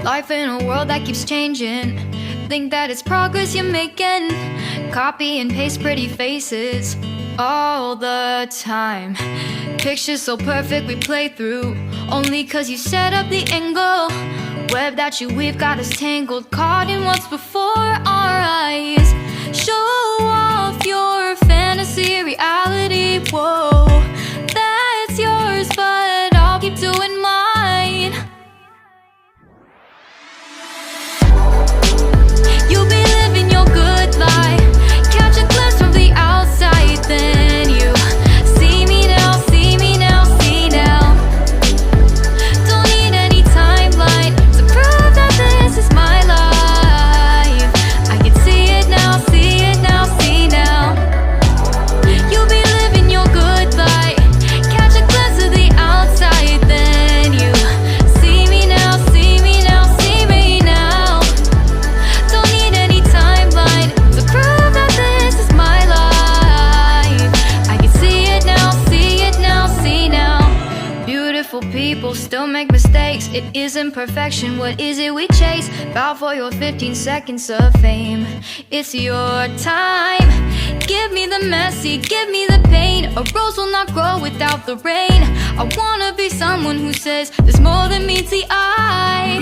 Life in a world that keeps changing. Think that it's progress you're making. Copy and paste pretty faces all the time. Pictures so perfect we play through, only cause you set up the angle. Web that you weave got us tangled, caught in what's before our eyes. Show off your fantasy reality, whoa, that's yours, but I'll keep doing mine. You'll be living your good life, catch a glimpse from the outside, then you see me now, see me now, see now. Don't need any timeline to prove that this is my life. I can see it now, see it now, see now. You'll be living your good life, catch a glimpse of the outside, then you see me now, see me now, see me now. Don't need any timeline to prove that this is my life. I can see it now, see it now, see now. Beautiful people still make mistakes. It isn't perfection, what is it we chase? Bow for your 15 seconds of fame. It's your time. Give me the messy, give me the pain. A rose will not grow without the rain. I wanna be someone who says there's more than meets the eye.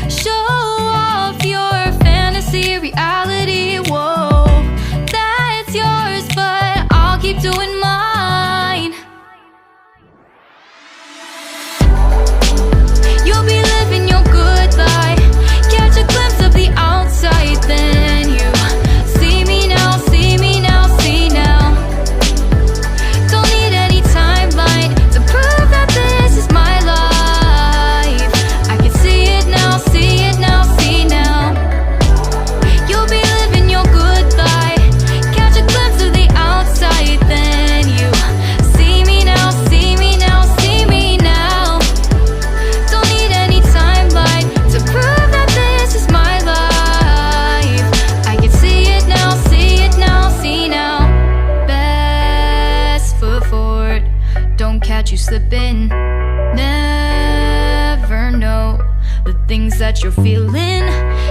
Show off your fantasy reality, whoa, that's yours, but I'll keep doing mine. You'll be living your good life, catch a glimpse of the outside, then you see me now, see me now, see now. Don't need any timeline to prove that this is my life. I can see it now, see it now, see now. You'll be living your good life, catch a glimpse of the outside, then you see me now, see me now, see me now. Don't need any timeline to prove that this is my life. I can see it now, see it now, see now. Best foot forward, don't catch you slipping. Never know the things that you're feeling.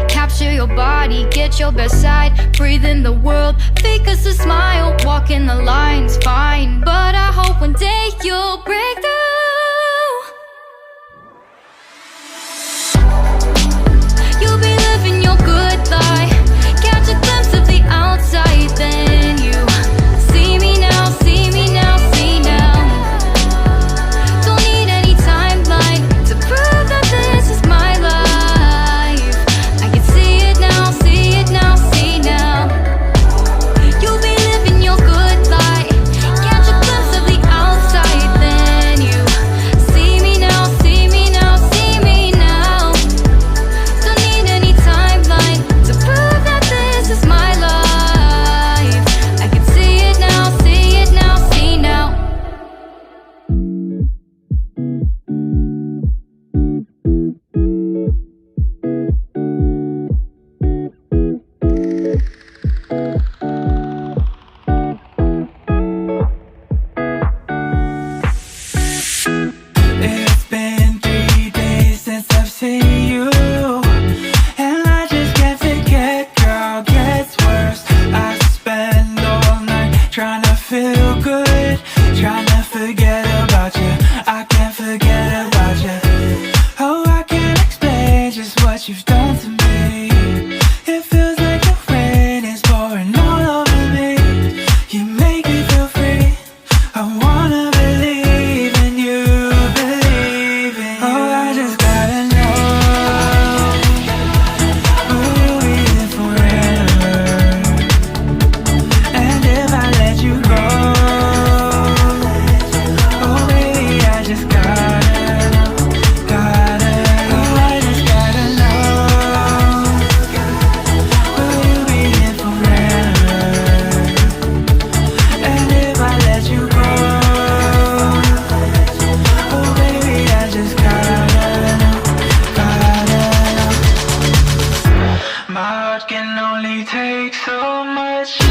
Capture your body, get your best side. Breathe in the world, fake us a smile. Walking the lines, fine, but I hope one day you'll break through. You'll be living your good life, catch a glimpse of the outside, then you see me now, see me now, see now. Don't need any timeline to prove that this is my life. I can see it now, see it now, see now. You'll be living your good life, catch a glimpse of the outside, then you see me now, see me now, see me now. Don't need any timeline to prove that this is my life. I can see it now, see it now, see now. It's been 3 days since I've seen you, and I just can't forget, girl, gets worse. I spend all night trying to feel good, trying to forget about you. I can't forget about you. Oh, I can't explain just what you've done to me. It feels like the rain is pouring all over me. You make me feel free. I wanna believe in you, believe in you. Oh, I just gotta know, will you be here forever? And if I let you go, oh baby, I just gotta know, oh, I just gotta know, will you be here forever? And if I let you go, oh baby, I just gotta know, My heart can only take so much.